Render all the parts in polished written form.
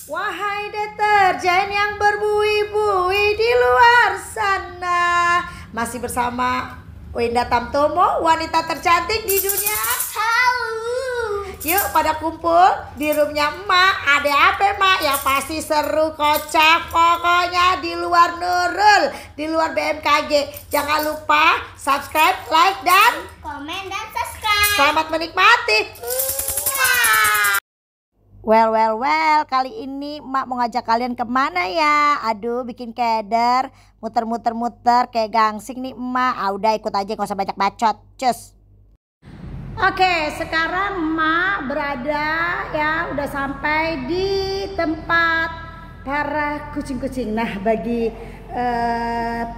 Wahai deterjen yang berbuih-buih di luar sana, masih bersama Winda Tamtomo, wanita tercantik di dunia. Yuk pada kumpul di roomnya emak. Ada apa emak? Ya pasti seru kocak. Pokoknya di luar Nurul, di luar BMKG. Jangan lupa subscribe, like, dan komen dan subscribe. Selamat menikmati. Well, kali ini emak mau ngajak kalian kemana ya? Aduh, bikin keder, muter-muter kayak gangsing nih emak. Udah ikut aja, gak usah banyak bacot. Cus. Oke, sekarang emak berada ya, udah sampai di tempat para kucing-kucing. Nah, bagi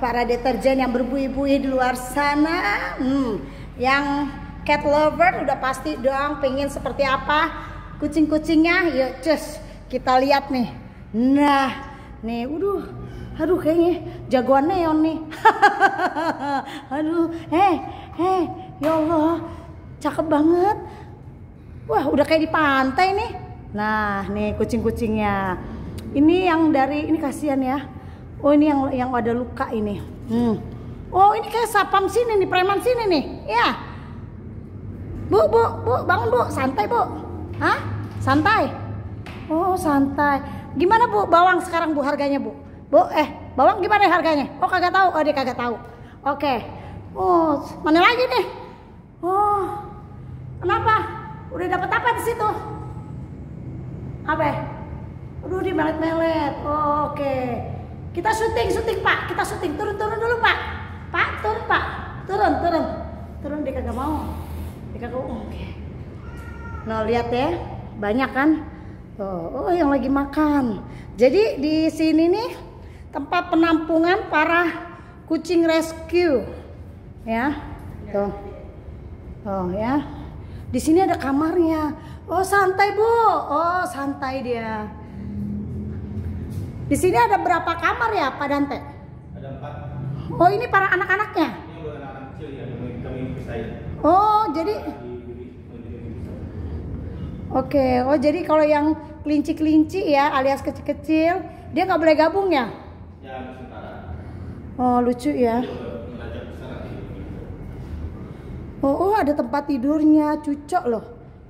para deterjen yang berbuih-buih di luar sana, yang cat lover udah pasti dong pengen seperti apa kucing-kucingnya. Yuk cus, kita lihat nih. Nah nih, aduh kayaknya jagoan neon nih. Aduh, ya Allah, cakep banget. Wah, udah kayak di pantai nih. Nah nih kucing-kucingnya. Ini yang dari, ini kasihan ya. Oh, ini yang ada luka ini. Oh, ini kayak sapam sini nih, preman sini nih. Ya. Bu, bangun bu, santai bu. Hah? Santai? Oh, santai. Gimana bu, bawang sekarang bu harganya bu? Bawang gimana harganya? Oh, kagak tahu. Oh, dia kagak tahu. Oke. Oh, mana lagi nih? Oh, kenapa? Udah dapat apa di situ? Apa? Aduh, di melet-melet. Oh, oke. Kita syuting pak. Kita syuting. Turun dulu pak. Pak, turun pak. Turun, dia kagak mau. Dia kagak mau. Oke. Nah, lihat ya, banyak kan? Oh, yang lagi makan. Jadi di sini nih tempat penampungan para kucing rescue, ya. Tuh, oh ya. Di sini ada kamarnya. Oh, santai bu. Oh, santai dia. Di sini ada berapa kamar ya, Pak Dante? Ada 4. Oh, ini para anak-anaknya. Ini buat anak-anak kecil ya, kami pisahin. Oh, jadi oke, oh jadi kalau yang kelinci ya alias kecil-kecil dia nggak boleh gabung ya? Ya, sementara. Oh, lucu ya. Oh, ada tempat tidurnya, cucok loh.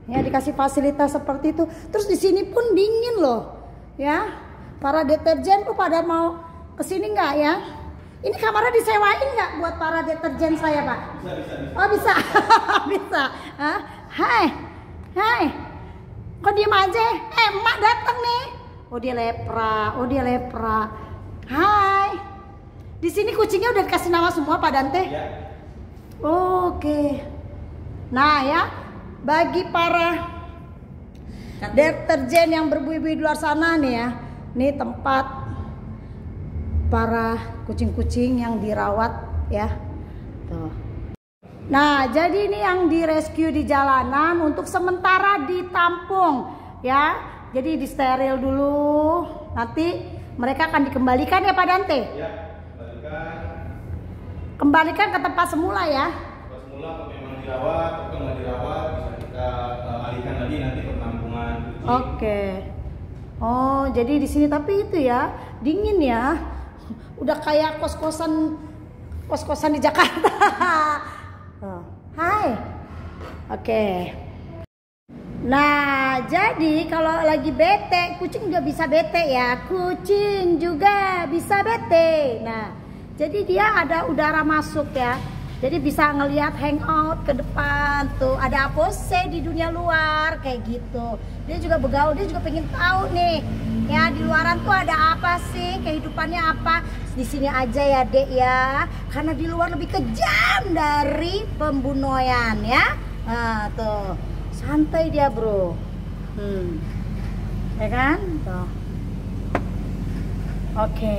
Ya, dikasih fasilitas seperti itu. Terus di sini pun dingin loh, ya. Para deterjen tuh pada mau kesini nggak ya? Ini kamarnya disewain nggak buat para deterjen saya pak? Bisa. Oh bisa, bisa. Hai. Kok diem aja? Emak datang nih. Oh dia lepra. Hai. Di sini kucingnya udah dikasih nama semua Pak Dante? Ya. Oke. Nah ya, bagi para deterjen yang berbuih-buih di luar sana nih ya, nih tempat para kucing-kucing yang dirawat ya. Tuh. Nah, jadi ini yang direscue di jalanan untuk sementara ditampung ya. Jadi disteril dulu. Nanti mereka akan dikembalikan ya Pak Dante? Ya, Kembalikan ke tempat semula ya. Tempat semula kalau memang dirawat, atau nggak dirawat bisa kita alihkan lagi nanti ke penampungan kucing. Oke. Oh, jadi di sini tapi itu ya, dingin ya. Udah kayak kos-kosan di Jakarta. Hai. Oke. Nah, jadi kalau lagi bete, kucing juga bisa bete ya. Kucing juga bisa bete. Nah, jadi dia ada udara masuk ya. Jadi bisa ngelihat hangout ke depan tuh. Ada apa sih di dunia luar kayak gitu. Dia juga bergaul, dia juga pengen tahu nih. Ya, di luaran tuh ada apa sih? Kehidupannya apa? Di sini aja ya, Dek ya. Karena di luar lebih kejam dari pembunuhan ya. Nah, tuh. Santai dia, Bro. Ya kan? Tuh. Oke.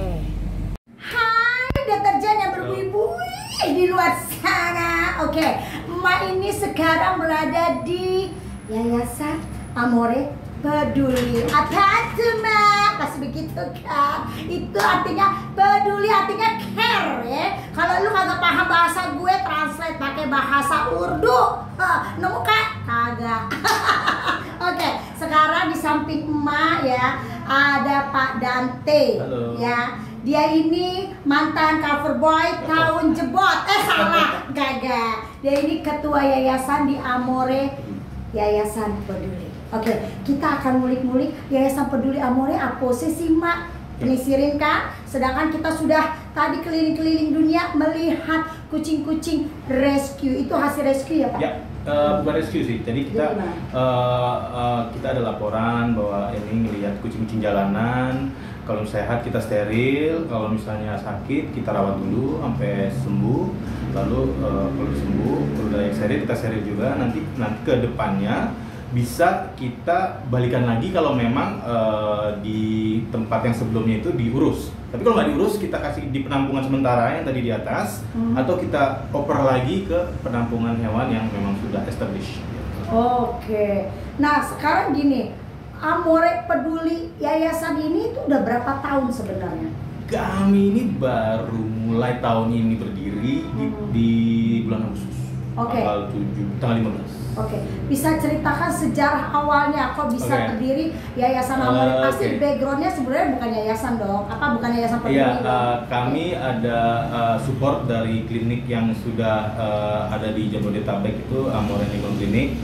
Hai, deterjen yang berbuih-buih di luar sana. Oke, emak ini sekarang berada di Yayasan Amore Peduli. Apa tuh mak? Pasti begitu kan? Itu artinya peduli, artinya care ya. Kalau lu kagak paham bahasa gue, translate pakai bahasa Urdu. Nemu kan? Kagak. Oke, sekarang di samping emak ya ada Pak Dante. Halo. Ya, dia ini mantan cover boy tahun jebot. Salah, gagal. Dia ini ketua yayasan di Amore, Yayasan Peduli. Oke, kita akan ngulik-ngulik Yayasan Peduli Amore apa sih Mak? Penisirin kan? Sedangkan kita sudah tadi keliling-keliling dunia melihat kucing-kucing rescue. Itu hasil rescue ya Pak? Ya, bukan rescue sih. Jadi kita kita ada laporan bahwa ini ngelihat kucing-kucing jalanan. Kalau sehat kita steril, kalau misalnya sakit kita rawat dulu sampai sembuh. Lalu kalau sembuh, kalau udah yang steril kita steril juga. Nanti ke depannya bisa kita balikan lagi kalau memang di tempat yang sebelumnya itu diurus. Tapi kalau nggak diurus kita kasih di penampungan sementara yang tadi di atas, atau kita oper lagi ke penampungan hewan yang memang sudah established. Oke. Nah sekarang gini, Amore Peduli Yayasan ini itu udah berapa tahun sebenarnya? Kami ini baru mulai tahun ini berdiri di bulan Agustus. Oke. Tanggal 15. Oke, bisa ceritakan sejarah awalnya kok bisa berdiri Yayasan Amore? Pasti backgroundnya sebenarnya bukan yayasan dong, bukan yayasan peduli? Iya, kami ada support dari klinik yang sudah ada di Jabodetabek itu Amore Animal Clinic.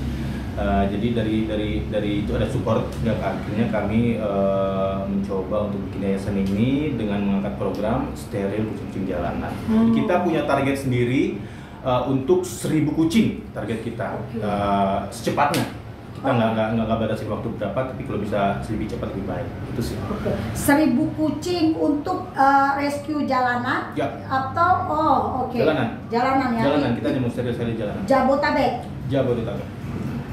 Jadi dari itu ada support, ya akhirnya kami mencoba untuk bikin yayasan ini dengan mengangkat program steril kucing jalanan. Kita punya target sendiri. Untuk 1.000 kucing target kita secepatnya. Kita nggak batasi waktu berapa, tapi kalau bisa lebih cepat lebih baik. Itu sih. 1.000 kucing untuk rescue jalanan ya. Atau Jalanan ya. Jalanan, kita hanya mau steril jalanan. Jabodetabek.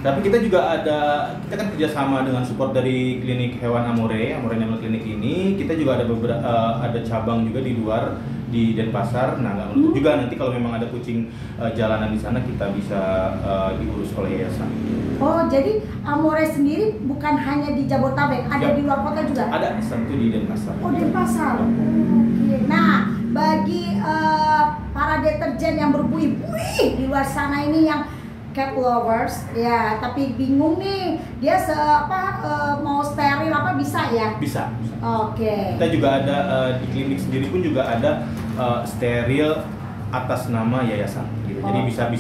Tapi kita juga kita kan kerjasama dengan support dari klinik hewan Amore Animal Clinic ini. Kita juga ada cabang juga di luar di Denpasar. Nah, nggak menutup juga nanti kalau memang ada kucing jalanan di sana kita bisa diurus oleh yayasan. Oh, jadi Amore sendiri bukan hanya di Jabodetabek, ada di luar kota juga? Ada, satu di Denpasar. Oh, Denpasar. Oke. Nah, bagi para deterjen yang berbuih-buih di luar sana ini yang cat lovers ya, tapi bingung nih dia mau steril bisa ya? Bisa. Oke. Kita juga ada di klinik sendiri pun juga ada steril atas nama yayasan gitu. Jadi bisa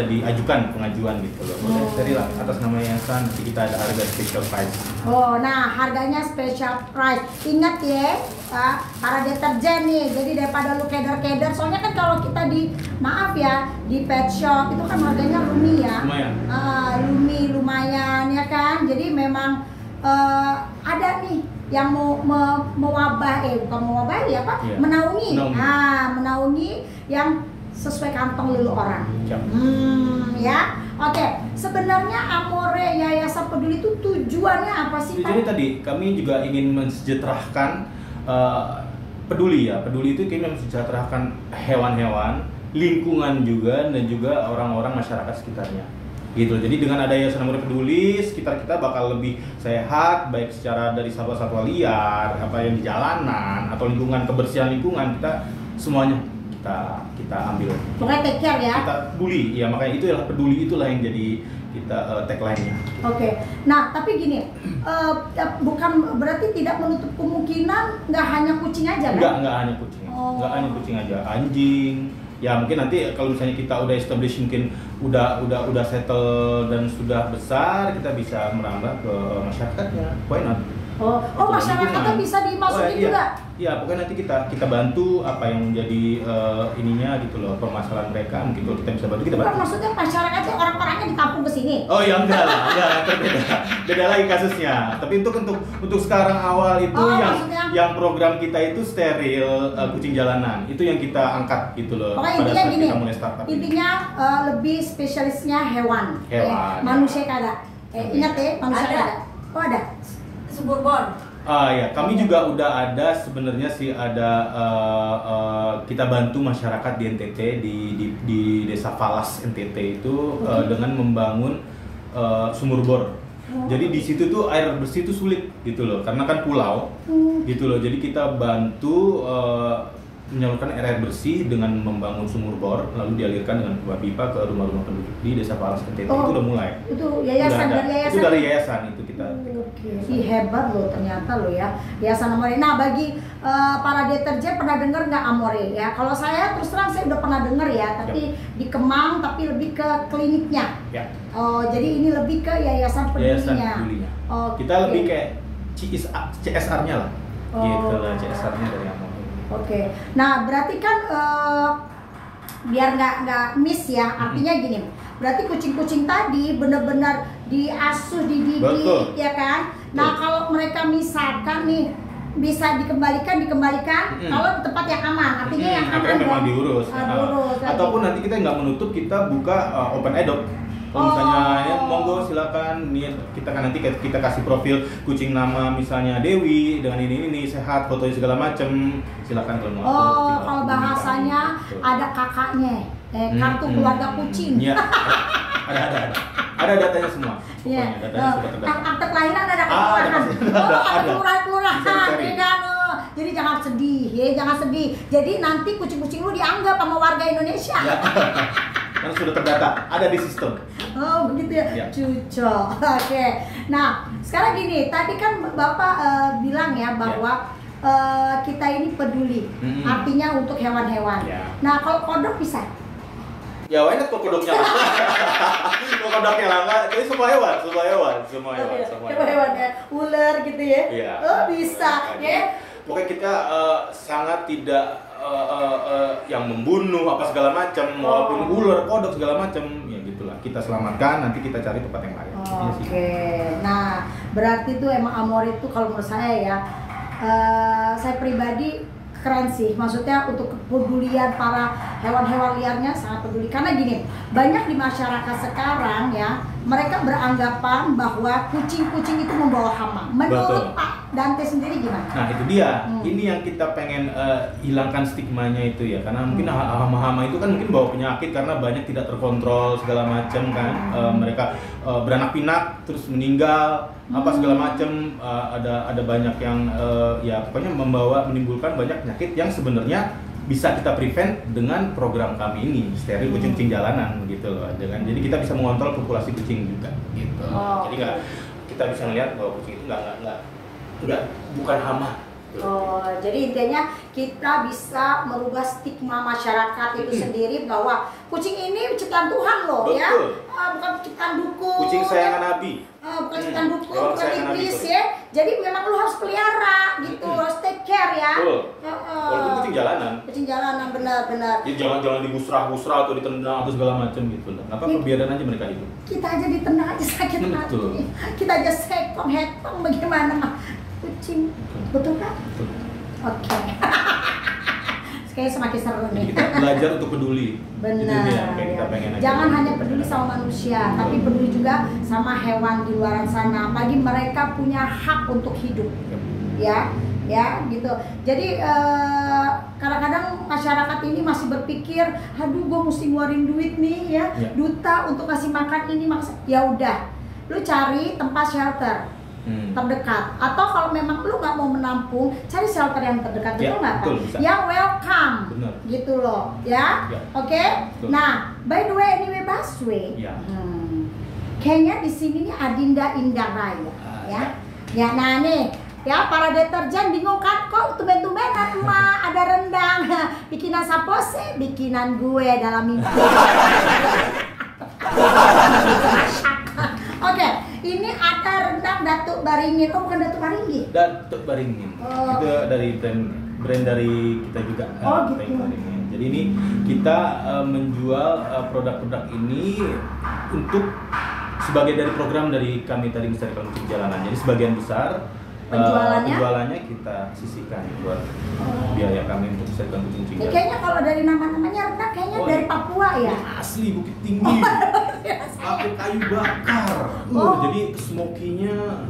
diajukan pengajuan gitu loh. Steril atas nama yayasan, nanti kita ada harga special price. Nah harganya special price. Ingat ya para deterjen nih, jadi daripada lu keder-keder, soalnya kan kalau kita di pet shop itu kan harganya lumi ya. Lumayan. Lumayan ya kan. Jadi memang ada nih yang menaungi. Menaungi yang sesuai kantong lulu orang. Ya. Oke. Sebenarnya Amore Yayasan Peduli itu tujuannya apa sih Pak? Tujuannya tadi kami juga ingin mensejahterakan peduli ya. Peduli itu kami mensejahterakan hewan-hewan, lingkungan juga, dan juga orang-orang masyarakat sekitarnya. Gitu. Jadi dengan ada Yayasan Amore Peduli, sekitar kita bakal lebih sehat, baik secara dari satwa-satwa liar, yang di jalanan, atau lingkungan, kebersihan lingkungan, kita semuanya kita ambil. Pokoknya take care ya. Kita peduli, ya makanya itu adalah peduli, itulah yang jadi kita tagline-nya. Oke. Nah tapi gini, bukan berarti tidak menutup kemungkinan nggak hanya kucing aja kan? Nggak hanya kucing, nggak hanya kucing aja, anjing. Ya mungkin nanti kalau misalnya kita udah establish, mungkin udah settle dan sudah besar, kita bisa merambah ke masyarakatnya. Why not? Masyarakatnya bisa dimasukin juga? Iya, pokoknya nanti kita bantu apa yang menjadi ininya gitu loh, permasalahan mereka. Mungkin kalau kita bisa bantu, kita bantu. Maksudnya masyarakatnya orang-orangnya ditampung ke sini? Oh ya enggak lah, beda lagi kasusnya. Tapi untuk sekarang awal itu yang program kita itu steril kucing jalanan. Itu yang kita angkat gitu loh. Pokoknya intinya gini, intinya lebih spesialisnya hewan. Manusia kada. Ingat ya, manusia kada. Oh ada? Suburbon. Ya, kami juga udah ada sebenarnya sih ada kita bantu masyarakat di NTT di Desa Falas NTT itu dengan membangun sumur bor. Jadi di situ tuh air bersih itu sulit gitu loh, karena kan pulau gitu loh. Jadi kita bantu menyalurkan air bersih dengan membangun sumur bor, lalu dialirkan dengan sebuah pipa ke rumah-rumah penduduk di Desa Palas Kentete. Itu udah mulai. Itu yayasan dari yayasan. Itu dari yayasan itu kita. Ih, hebat loh ternyata loh ya, Yayasan Amore. Nah, bagi para deterjen pernah dengar nggak Amore ya? Kalau saya terus terang saya udah pernah dengar ya, tapi di Kemang, tapi lebih ke kliniknya. Ya. Oh, jadi ini lebih ke yayasan pedulinya. Oh, kita lebih kayak CSR-nya lah. Gitu lah, CSR-nya dari Amore. Oke. Nah, berarti kan biar nggak miss ya, artinya gini. Berarti kucing-kucing tadi benar-benar diasuh, dididik, betul, ya kan? Nah, kalau mereka misalkan nih bisa dikembalikan kalau di tempat yang aman, artinya yang aman memang diurus. Ataupun nanti kita nggak menutup, kita buka open adopt. Kalau misalnya ya, monggo silakan, nih kita kan nanti kita kasih profil kucing nama misalnya Dewi dengan ini sehat, fotonya segala macem, silakan kalau mau. Kalau bahasanya ada kakaknya, kartu keluarga kucing. Iya. Ada datanya semua. Iya. Datanya sudah terdata. Akte kelahiran ada kelurahan. Ada kelurahan, ya kan? Jadi jangan sedih, ya jangan sedih. Jadi nanti kucing-kucing lu dianggap sama warga Indonesia. Ya. Karena sudah terdata, ada di sistem. Oh begitu ya, Cucok. Oke. Nah sekarang gini, tadi kan Bapak bilang ya bahwa kita ini peduli, artinya untuk hewan-hewan. Nah kalau kodok bisa? Ya why not, kodoknya langka. Kodoknya langka, jadi semua hewan ya, ular gitu ya. Iya. Bisa ya. Pokoknya kita sangat tidak yang membunuh apa segala macam, walaupun ular, kodok segala macam, ya gitulah. Kita selamatkan, nanti kita cari tempat yang lain. Oke. Nah, berarti itu emang Amore itu kalau menurut saya ya, saya pribadi keren sih. Maksudnya untuk kepedulian para hewan-hewan liarnya sangat peduli. Karena gini, banyak di masyarakat sekarang ya, mereka beranggapan bahwa kucing-kucing itu membawa hama. Menurut Pak Dante sendiri gimana? Nah itu dia, ini yang kita pengen hilangkan stigmanya itu ya. Karena mungkin hama-hama itu kan mungkin bawa penyakit karena banyak tidak terkontrol segala macam kan. Mereka beranak pinak terus meninggal apa segala macam. Ada banyak yang ya pokoknya menimbulkan banyak penyakit yang sebenarnya bisa kita prevent dengan program kami ini, steril kucing jalanan gitu loh. Jadi kita bisa mengontrol populasi kucing juga gitu. Jadi kita bisa melihat bahwa kucing itu enggak bukan hama. Jadi intinya kita bisa merubah stigma masyarakat itu sendiri bahwa kucing ini ciptaan Tuhan loh. Betul. Ya, bukan ciptaan dukun. Kucing sayangan Nabi. Bukan ciptaan dukun, bukan iblis ya. Jadi memang lu harus pelihara gitu, harus take care ya. Walaupun kucing jalanan. Kucing jalanan benar-benar. Ya jangan digusrah-gusrah atau ditendang atau segala macam gitu lah. Biarin aja mereka hidup. Kita aja ditendang aja sakit hati. Kita aja hetong bagaimana mah kucing. Betul kan? Oke. Kayaknya semakin seru nih. Kita belajar untuk peduli. Benar. Kita pengen jangan hanya peduli sama manusia, tapi peduli juga sama hewan di luar sana. Bagi mereka punya hak untuk hidup. Ya gitu. Jadi kadang-kadang masyarakat ini masih berpikir, aduh gue mesti ngeluarin duit nih ya, duta untuk kasih makan ini ya udah, lu cari tempat shelter terdekat, atau kalau memang lu nggak mau menampung, cari shelter yang terdekat, betul nggak kan? Yang welcome. Bener. Gitu loh ya. Oke. Nah, by the way, anyway Baswe, kayaknya di sini nih Adinda Indah Raya ya. Nah nih ya, para deterjen bingung kan, kok tumben-tumbenan emak ada rendang. Bikinan siapa sih? Bikinan gue dalam mimpi. Oke, ini ada rendang Datuk Baringin. Oh, bukan Datuk Baringin. Datuk Baringin. Itu dari brand dari kita juga. Gitu. Baringin. Jadi ini kita menjual produk-produk ini untuk sebagai dari program dari kami tadi Melestarikan Kucing Jalanan. Jadi sebagian besar penjualannya kita sisihkan buat biaya kami untuk melestarikan kucing jalanan. Kayaknya kalau dari nama-namanya rendang kayaknya dari Papua ya. Asli Bukit Tinggi. Pakai kayu bakar. Jadi smokinya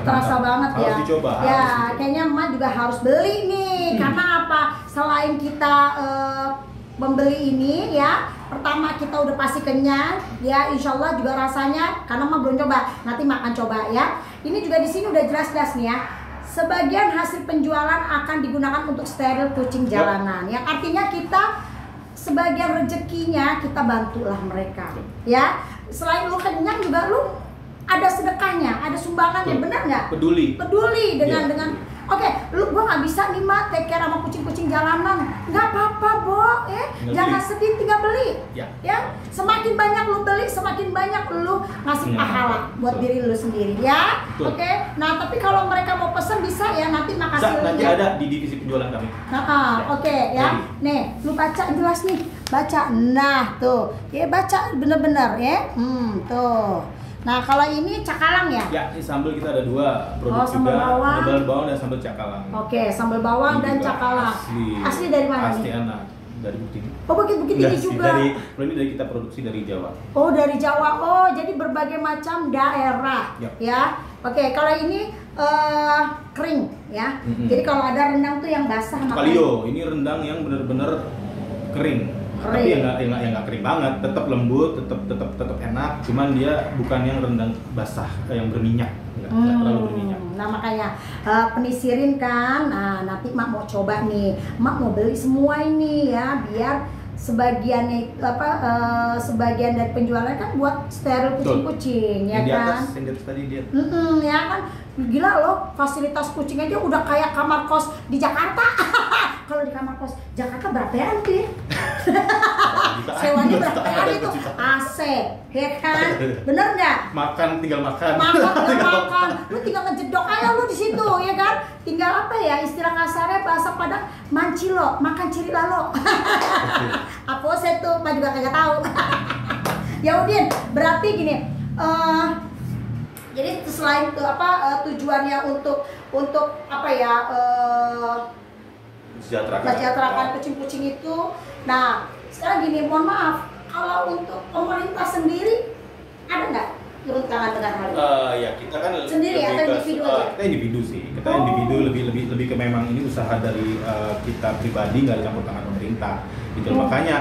terasa banget ya. Harus dicoba. Ya, kayaknya emak juga harus beli nih. Karena apa? Selain kita membeli ini ya, pertama kita udah pasti kenyang ya, insya Allah juga rasanya, karena mah belum coba, nanti makan coba ya. Ini juga di sini udah jelas-jelas nih ya, sebagian hasil penjualan akan digunakan untuk steril kucing jalanan. Yang artinya kita sebagian rezekinya kita bantulah mereka. Ya, selain lu kenyang juga lu ada sedekahnya, ada sumbangannya, benar nggak? Peduli dengan oke, lu gua nggak bisa nih mak take care sama kucing-kucing jalanan, nggak apa-apa Bo, jangan sedih, tinggal beli, ya. Semakin banyak lu beli, semakin banyak lu ngasih pahala buat diri lu sendiri, ya. Oke. Nah tapi kalau mereka mau pesen bisa ya, nanti makasih. Nanti ada di divisi penjualan kami. Oke ya. Nih, lu baca jelas nih, baca. Nah tuh, ya baca bener-bener ya. Tuh. Nah kalau ini cakalang ya? Ya, ini sambal kita ada 2 produk sambal juga, bawang. sambal bawang dan sambal cakalang. Oke, sambal bawang Ini dan juga cakalang. Asli dari mana Asli nih? enak, dari Bukit. Oh, Bukit ini juga. Kalau ini dari kita produksi dari Jawa. Oh, dari Jawa. Oh, jadi berbagai macam daerah. Ya. Oke, kalau ini kering ya. Jadi kalau ada rendang tuh yang basah Palio, ini rendang yang benar-benar kering. Tapi ya nggak kering banget, tetap lembut, tetap enak. Cuman dia bukan yang rendang basah, yang berminyak, nggak terlalu berminyak. Nah makanya penisirin kan. Nah nanti mak mau coba nih, mak mau beli semua ini ya, biar sebagiannya sebagian dari penjualannya kan buat steril kucing-kucing, ya kan? Yang di atas tadi dia. Ya kan, gila loh, fasilitas kucing aja udah kayak kamar kos di Jakarta. Kalau di kamar kos Jakarta berapa ya tuh? Sewanya berapa itu? AC, ya kan? Bener nggak? Tinggal makan. Makan. Lu tinggal ngejedok aja lu di situ, ya kan? Tinggal apa ya istilah kasarnya bahasa Padang, mancilo, makan ciri lalo. Apa saya tuh, mah juga kagak tahu. Ya Udin, berarti gini. Jadi selain itu tujuannya untuk apa ya? Mensejahterakan kucing-kucing itu. Nah, sekarang gini, mohon maaf, kalau untuk pemerintah sendiri ada nggak turun tangan dengan hal ini? Ya kita kan sendiri atau individu aja? Kita individu sih. Kita individu lebih ke memang ini usaha dari kita pribadi, nggak campur tangan pemerintah. Gitu. Makanya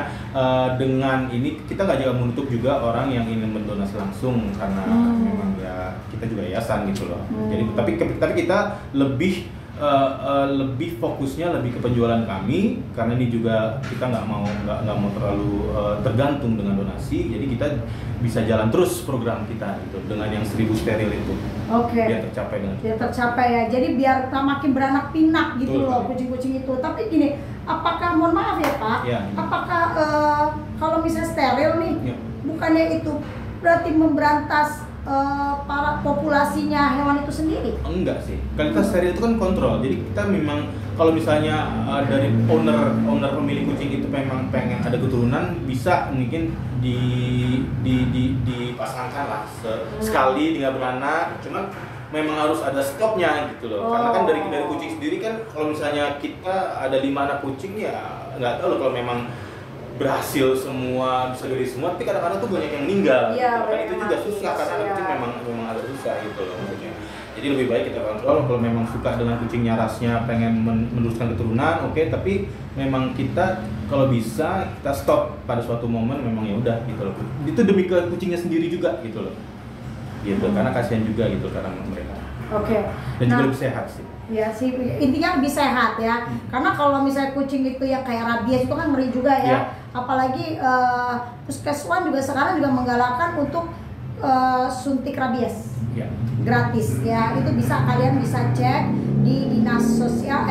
dengan ini kita nggak juga menutup juga orang yang ingin mendonasi langsung karena memang ya kita juga yayasan gitu loh. Jadi tapi kita lebih fokusnya lebih ke penjualan kami karena ini juga kita nggak mau terlalu tergantung dengan donasi, jadi kita bisa jalan terus program kita gitu dengan yang 1000 steril itu. Biar tercapai ya, jadi biar makin beranak pinak gitu loh kucing-kucing itu. Tapi gini, apakah, mohon maaf ya Pak, apakah kalau misalnya steril nih, bukannya itu berarti memberantas para populasinya hewan itu sendiri? Enggak sih. Kalau kita steril itu kan kontrol. Jadi kita memang kalau misalnya dari owner pemilik kucing itu memang pengen ada keturunan, bisa mungkin dipasangkan lah sekali tinggal beranak. Cuman memang harus ada stopnya gitu loh. Karena kan dari kucing sendiri kan kalau misalnya kita ada 5 anak kucing ya nggak tahu loh kalau memang berhasil semua, bisa gede semua, tapi kadang-kadang tuh banyak yang meninggal. Kan itu juga susah karena anak kucing memang agak susah gitu loh maksudnya. Jadi lebih baik kita kontrol. Kalau memang suka dengan kucingnya, rasnya pengen meneruskan keturunan, oke, tapi memang kita kalau bisa kita stop pada suatu momen, memang ya udah gitu loh. Itu demi ke kucingnya sendiri juga gitu loh. Gitu, karena kasihan juga gitu karena mereka. Dan juga lebih sehat sih. Ya sih, intinya lebih sehat ya. Karena kalau misalnya kucing itu yang kayak rabies itu kan ngeri juga ya. Apalagi Puskeswan juga sekarang juga menggalakkan untuk suntik rabies gratis ya. Itu kalian bisa cek di dinas sosial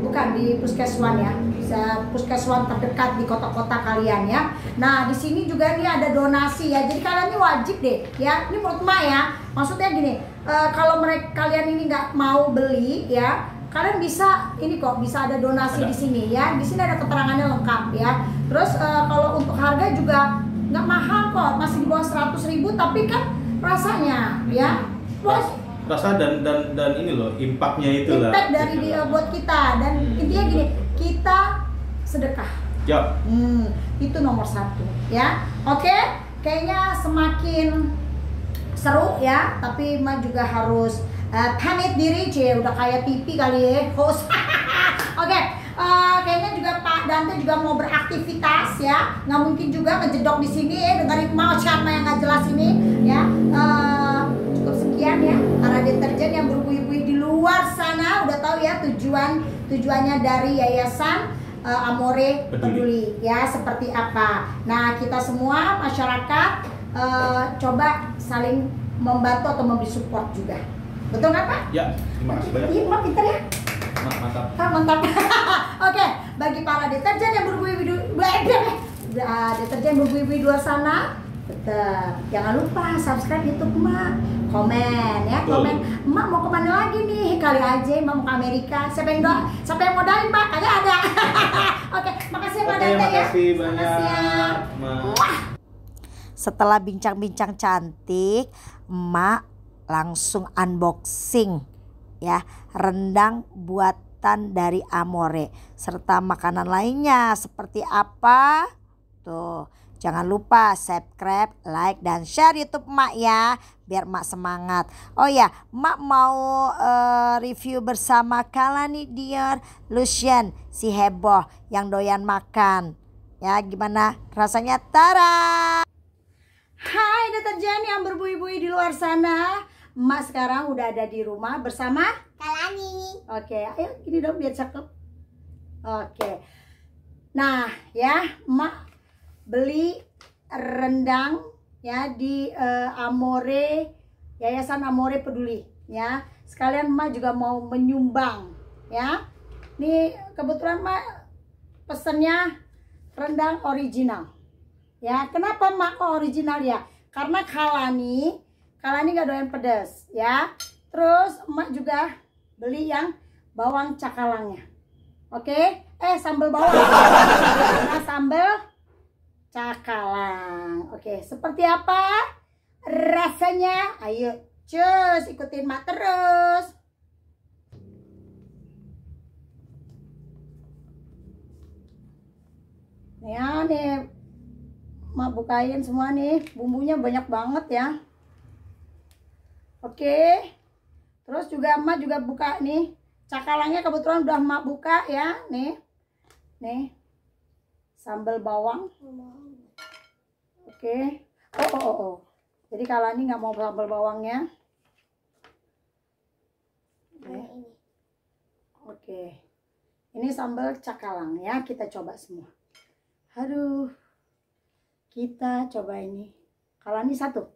bukan di Puskeswan ya. Bisa Puskeswan terdekat di kota-kota kalian ya. Nah di sini juga nih ada donasi ya. Jadi kalian ini wajib deh ya. Ini menurut Mak ya. Maksudnya gini. Kalau kalian ini nggak mau beli ya, kalian bisa ini kok bisa ada donasi di sini ya. Di sini ada keterangannya lengkap ya. Terus kalau untuk harga juga nggak mahal kok, masih di bawah 100.000, tapi kan rasanya ya. Rasa dan ini loh, impactnya itu lah. Impact dari buat kita dan intinya gini, kita sedekah. Itu nomor 1 ya. Oke, kayaknya semakin seru ya, tapi Mak juga harus pamit diri, udah kayak TV kali ya, host. Oke, kayaknya juga Pak Dante juga mau beraktivitas ya, nggak mungkin juga ngejedok di sini dengerin mau siapa yang nggak jelas ini ya. Cukup sekian ya, karena deterjen yang berbuih-buih di luar sana udah tahu ya tujuannya dari Yayasan Amore Peduli ya seperti apa. Nah kita semua masyarakat coba saling membantu atau memberi support juga. Betul nggak Pak? Ya, terima kasih banyak. Iya Pak, pintar ya. Mantap. Mantap. Oke, bagi para deterjen yang berbuih-buih di luar sana, tetap jangan lupa subscribe YouTube Emak, komen ya. Betul. Komen Emak mau kemana lagi nih, kali aja Emak mau ke Amerika. Siapa yang modalin Pak? Kagak ada. Oke, makasih Pak Dante ya. Makasih banyak. Wah. Setelah bincang-bincang cantik, Emak langsung unboxing ya rendang buatan dari Amore serta makanan lainnya seperti apa tuh. Jangan lupa subscribe, like, dan share YouTube Emak ya biar Emak semangat. Oh ya, Emak mau review bersama Kalani Dior Lucian si heboh yang doyan makan ya. Gimana rasanya? Tara. Hai deterjen yang berbuih-buih di luar sana. Emak sekarang udah ada di rumah bersama Kalani. Oke, ayo gini dong biar cakep. Oke. Nah, ya, Emak beli rendang ya di Amore, Yayasan Amore Peduli ya. Sekalian Emak juga mau menyumbang ya. Nih kebetulan Emak pesennya rendang original. Ya, kenapa Emak kok original ya? Karena Kalani gak doyan pedas ya. Terus Emak juga beli yang bawang cakalangnya. Oke, sambal bawang. Nah, sambal cakalang. Oke, seperti apa rasanya? Ayo, cus ikutin Emak terus. Ya nih, Emak bukain semua nih, bumbunya banyak banget ya. Oke, terus juga Emak juga buka nih cakalangnya, kebetulan udah Emak buka ya. Nih sambal bawang. Oke. Oh. Jadi Kalani nggak mau sambal bawangnya. Oke. Ini sambal cakalang ya, kita coba semua. Aduh, kita coba ini. Kalani satu.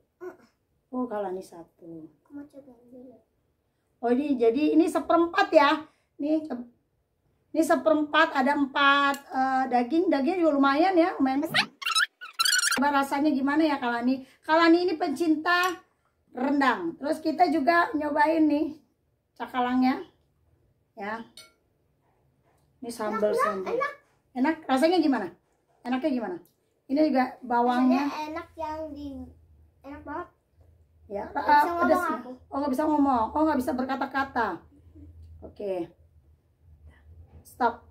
Oh, Kalani satu. Kamu coba dulu. Oh ini jadi ini seperempat ya. Ini seperempat, ada 4 daging juga lumayan ya, lumayan besar. Coba rasanya gimana ya Kalani? Kalani ini pencinta rendang. Terus kita juga nyobain nih cakalangnya. Ya. Ini sambal. Enak. Rasanya gimana? Enaknya gimana? Ini juga bawangnya. Enak banget. Ya, Pedas. Oh nggak bisa ngomong, oh nggak bisa berkata-kata. Oke, stop,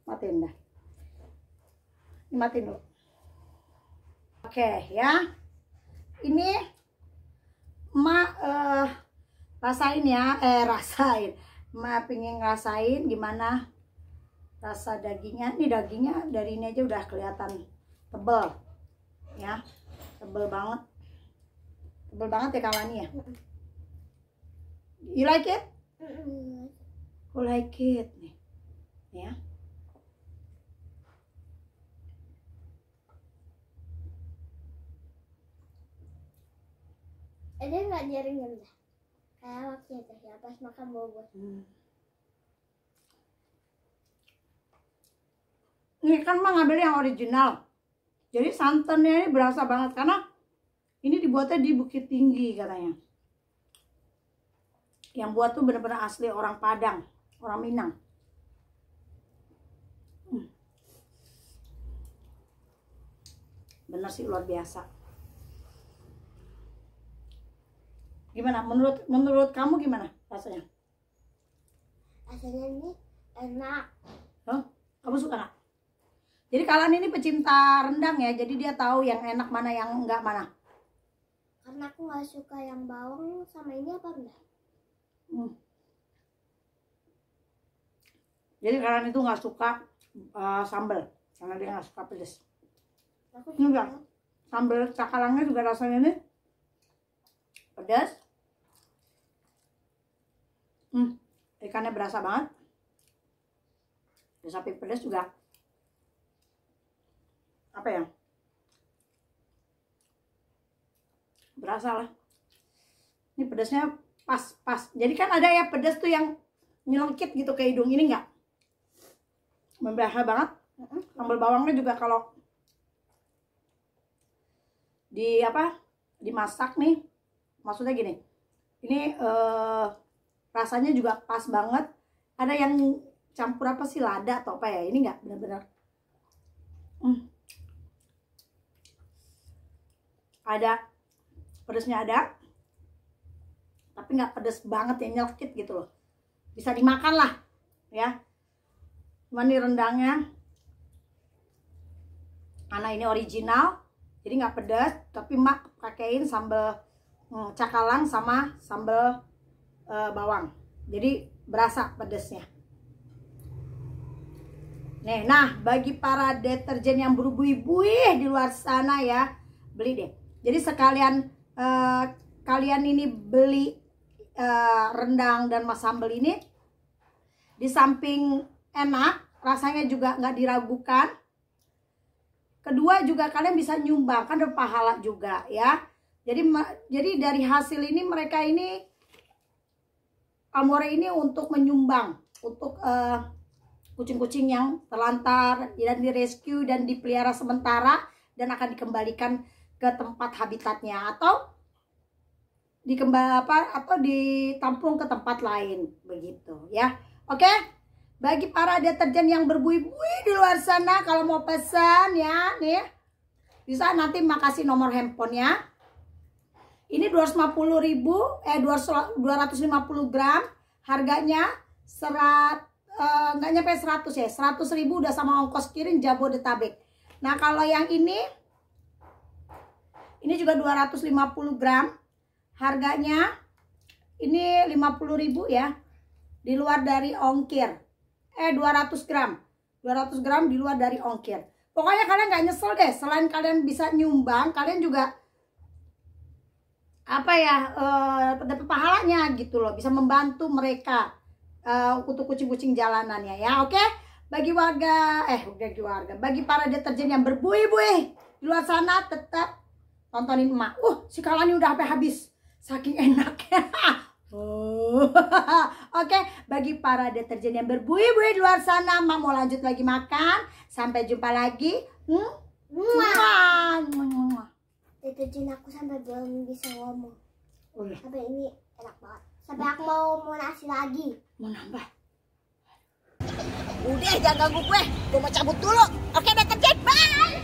matiin dah, matiin dulu. Oke ya, ini Emak rasain ya, Emak pengen ngerasain gimana rasa dagingnya. Ini dagingnya dari ini aja udah kelihatan tebel, ya, tebel banget. Tebel banget ya Kalani ya. You like it? Aku like it nih. Ya. Dia nggak nyaring rendah. Kayak waktu itu ya pas makan bobot. Ini kan Emak ngambil yang original. Jadi santannya ini berasa banget karena ini dibuatnya di Bukit Tinggi katanya. Yang buat tuh bener-bener asli orang Padang, orang Minang. Bener sih, luar biasa. Gimana? Menurut kamu gimana rasanya? Rasanya ini enak. Huh? Kamu suka nggak? Jadi Kalani ini pecinta rendang ya, jadi dia tahu yang enak mana yang enggak mana. Karena aku nggak suka yang bawang sama ini apa enggak? Jadi Kalani itu nggak suka sambal, karena dia nggak suka pedas. Aku Enggak, sambal cakalangnya juga rasanya nih pedas. Ikannya berasa banget. Di samping pedas juga apa ya? Berasa lah. Ini pedasnya pas. Jadi kan ada ya pedas tuh yang nyelengkit gitu ke hidung, ini enggak. Membahas banget. Sambal bawangnya juga kalau dimasak nih, maksudnya gini. Ini rasanya juga pas banget. Ada yang campur apa sih, lada atau apa ya? Ini enggak benar-benar. Ada pedasnya ada, tapi nggak pedas banget yang nyelkit gitu loh. Bisa dimakan lah ya. Cuman ini rendangnya anak ini original, jadi nggak pedas, tapi mak pakein sambal cakalang sama sambal bawang, jadi berasa pedasnya. Nah, bagi para deterjen yang berbuih-buih di luar sana ya, beli deh. Jadi sekalian kalian ini beli rendang dan mas sambal ini, di samping enak, rasanya juga nggak diragukan. Kedua juga kalian bisa nyumbang, kan berpahala juga ya. Jadi dari hasil ini mereka ini Amore ini untuk menyumbang untuk kucing-kucing yang terlantar dan direscue dan dipelihara sementara dan akan dikembalikan ke tempat habitatnya atau ditampung ke tempat lain begitu ya. Oke, bagi para deterjen yang berbuih-buih di luar sana, kalau mau pesan ya nih bisa nanti makasih nomor handphonenya. Ini 250.000 250 gram, harganya nggak nyampe 100 ya, 100.000 udah sama ongkos kirim Jabodetabek. Nah kalau yang ini juga 250 gram, harganya ini 50.000 ya, di luar dari ongkir. 200 gram di luar dari ongkir. Pokoknya kalian nggak nyesel deh. Selain kalian bisa nyumbang, kalian juga dapat pahalanya gitu loh, bisa membantu mereka untuk kucing-kucing jalanannya ya. Oke, bagi para deterjen yang berbuih-buih di luar sana, tetap tontonin emak. Si Kalani udah sampai habis saking enaknya. Oke, bagi para deterjen yang berbuih-buih di luar sana, emak mau lanjut lagi makan. Sampai jumpa lagi. Deterjen aku sampai belum bisa ngomong. Sampai ini enak banget. Sampai aku mau nasi lagi. Mau nambah. Udah, jangan ganggu gue mau cabut dulu. Oke, deterjen, bye.